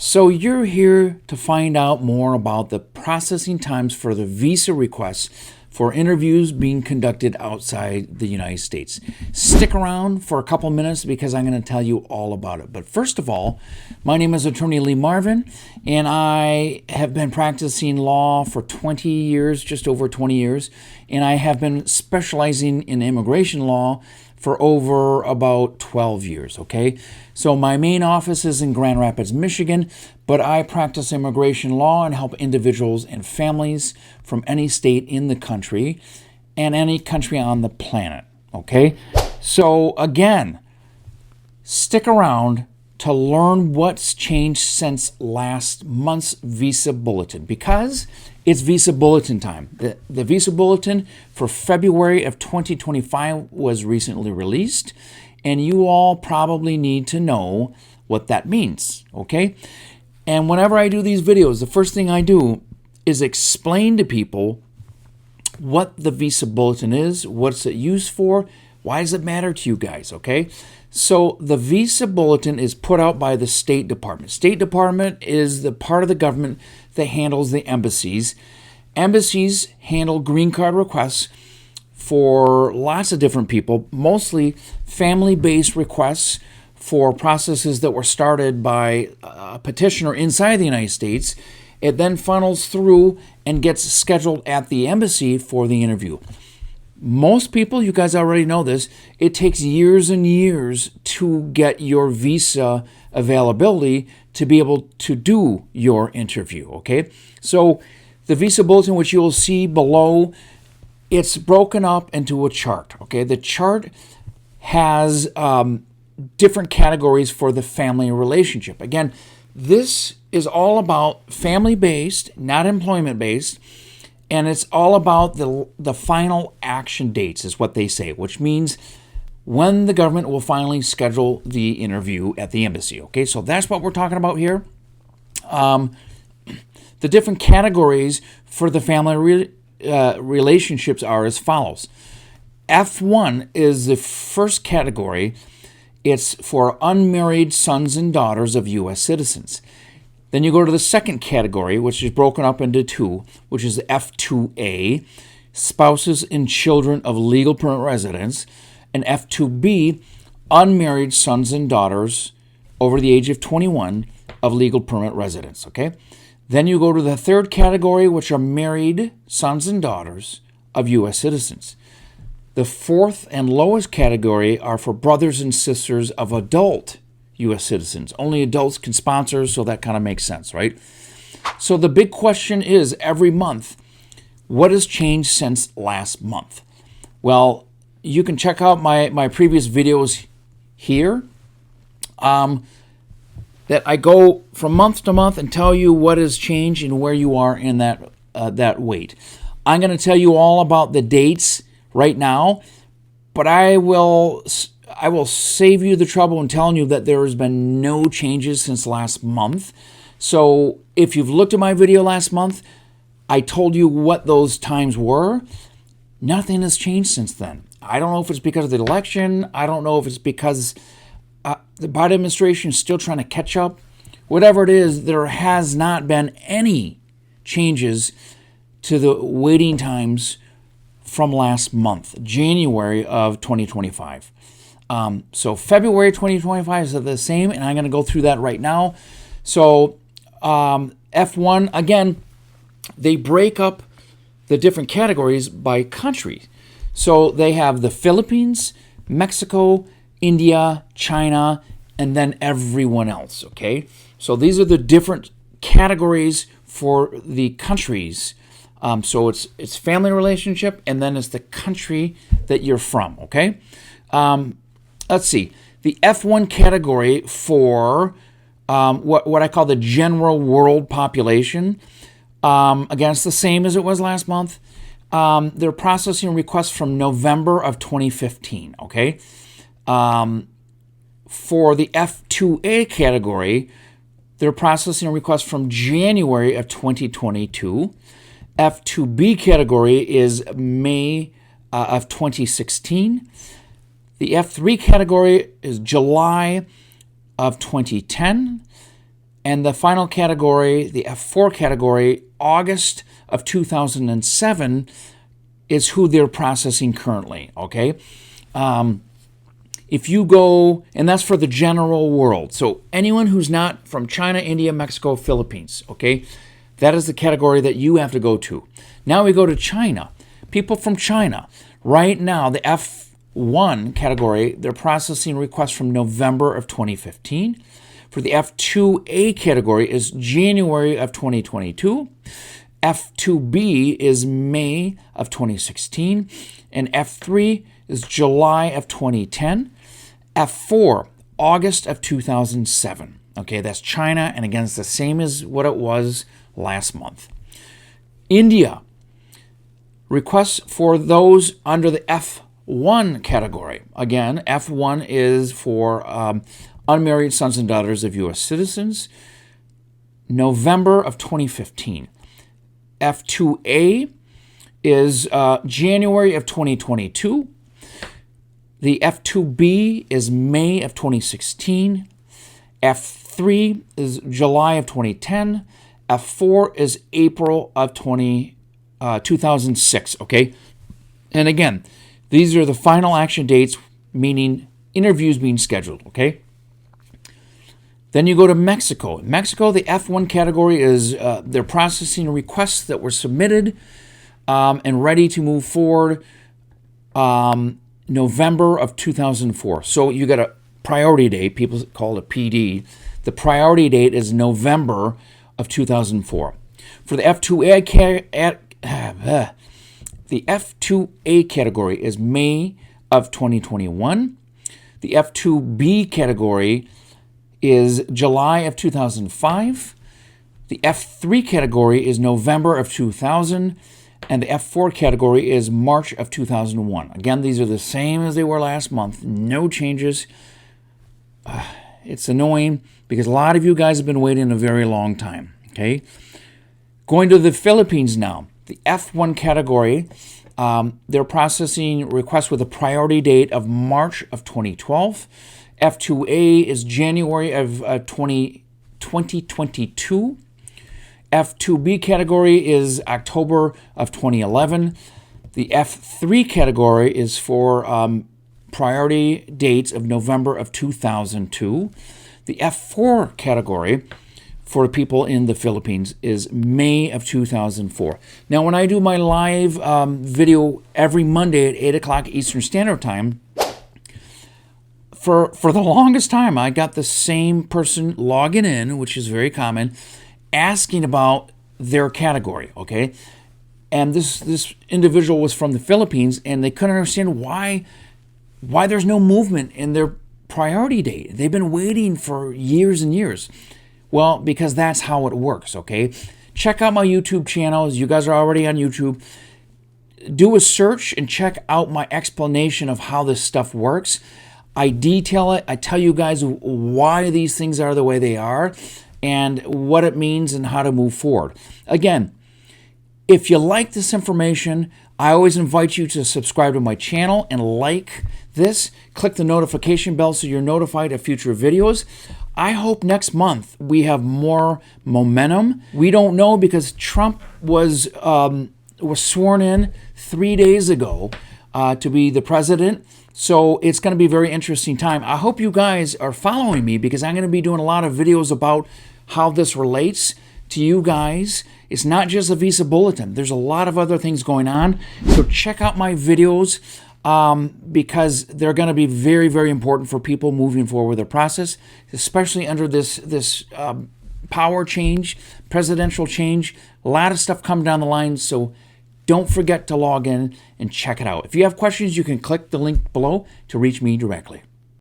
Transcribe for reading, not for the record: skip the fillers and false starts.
So you're here to find out more about the processing times for the visa requests for interviews being conducted outside the United States. Stick around for a couple minutes because I'm going to tell you all about it. But first of all, my name is Attorney Lee Marvin, and I have been practicing law for 20 years, just over 20 years, and I have been specializing in immigration law for over about 12 years, okay? So my main office is in Grand Rapids, Michigan, but I practice immigration law and help individuals and families from any state in the country and any country on the planet, okay? So again, stick around to learn what's changed since last month's Visa Bulletin because it's Visa Bulletin time. The Visa Bulletin for February of 2025 was recently released, and you all probably need to know what that means, okay? And whenever I do these videos, the first thing I do is explain to people what the Visa Bulletin is, what's it used for, why does it matter to you guys, okay? So the Visa Bulletin is put out by the State Department. State Department is the part of the government that handles the embassies. Embassies handle green card requests for lots of different people, mostly family-based requests for processes that were started by a petitioner inside the United States. It then funnels through and gets scheduled at the embassy for the interview. Most people, you guys already know this, it takes years and years to get your visa availability to be able to do your interview, okay? So the Visa Bulletin, which you will see below, it's broken up into a chart, okay? The chart has different categories for the family relationship. Again, this is all about family-based, not employment-based, and it's all about the final action dates is what they say, which means when the government will finally schedule the interview at the embassy. Okay, so that's what we're talking about here. The different categories for the family relationships are as follows. F1 is the first category. It's for unmarried sons and daughters of U.S. citizens. Then you go to the second category, which is broken up into two, which is F2A, spouses and children of legal permanent residents, and F2B, unmarried sons and daughters over the age of 21 of legal permanent residents, okay? Then you go to the third category, which are married sons and daughters of U.S. citizens. The fourth and lowest category are for brothers and sisters of adult U.S. citizens. Only adults can sponsor, so that kind of makes sense, right? So the big question is, every month, what has changed since last month? Well, you can check out my previous videos here that I go from month to month and tell you what has changed and where you are in that wait. I'm going to tell you all about the dates right now, but I will save you the trouble in telling you that there has been no changes since last month. So if you've looked at my video last month, I told you what those times were. Nothing has changed since then. I don't know if it's because of the election. I don't know if it's because the Biden administration is still trying to catch up. Whatever it is, there has not been any changes to the waiting times from last month, January of 2025. So February 2025 is the same, and I'm going to go through that right now. So F1, again, they break up the different categories by country. So they have the Philippines, Mexico, India, China, and then everyone else, okay? So these are the different categories for the countries. So it's family relationship, and then it's the country that you're from, okay? Let's see. The F1 category for what I call the general world population, again, it's the same as it was last month. They're processing requests from November of 2015, okay? For the F2A category, they're processing requests from January of 2022. F2B category is May of 2016. The F3 category is July of 2010. And the final category, the F4 category, August of 2007, is who they're processing currently, okay? If you go, and that's for the general world. So anyone who's not from China, India, Mexico, Philippines, okay? That is the category that you have to go to. Now we go to China. People from China. Right now, the F1 category, they're processing requests from November of 2015. For the F2A category is January of 2022. F2B is May of 2016. And F3 is July of 2010. F4, August of 2007. Okay, that's China, and again, it's the same as what it was last month. India, requests for those under the F1 category. Again, F1 is for unmarried sons and daughters of U.S. citizens, November of 2015. F2A is January of 2022. The F2B is May of 2016. F3 is July of 2010. F4 is April of 2006, okay? And again, these are the final action dates, meaning interviews being scheduled, okay? Then you go to Mexico. In Mexico, the F1 category is they're processing requests that were submitted and ready to move forward November of 2004. So you got a priority date. People call it a PD. The priority date is November of 2004. For the the F2A category is May of 2021. The F2B category is July of 2005. The F3 category is November of 2000. And the F4 category is March of 2001. Again, these are the same as they were last month. No changes. It's annoying because a lot of you guys have been waiting a very long time. Okay, going to the Philippines now. The F1 category, they're processing requests with a priority date of March of 2012. F2A is January of 2022. F2B category is October of 2011. The F3 category is for priority dates of November of 2002. The F4 category for people in the Philippines is May of 2004. Now, when I do my live video every Monday at 8 o'clock Eastern Standard Time, for the longest time, I got the same person logging in, which is very common, asking about their category, okay? And this individual was from the Philippines, and they couldn't understand why there's no movement in their priority date. They've been waiting for years and years. Well, because that's how it works, okay? Check out my YouTube channels. You guys are already on YouTube. Do a search and check out my explanation of how this stuff works. I detail it. I tell you guys why these things are the way they are and what it means and how to move forward. Again, if you like this information, I always invite you to subscribe to my channel and like this. Click the notification bell so you're notified of future videos. I hope next month we have more momentum. We don't know because Trump was sworn in 3 days ago to be the president. So it's going to be a very interesting time. I hope you guys are following me because I'm going to be doing a lot of videos about how this relates to you guys. It's not just a Visa Bulletin. There's a lot of other things going on. So check out my videos because they're going to be very, very important for people moving forward with their process, especially under this power change, presidential change. A lot of stuff coming down the line. So don't forget to log in and check it out. If you have questions, you can click the link below to reach me directly.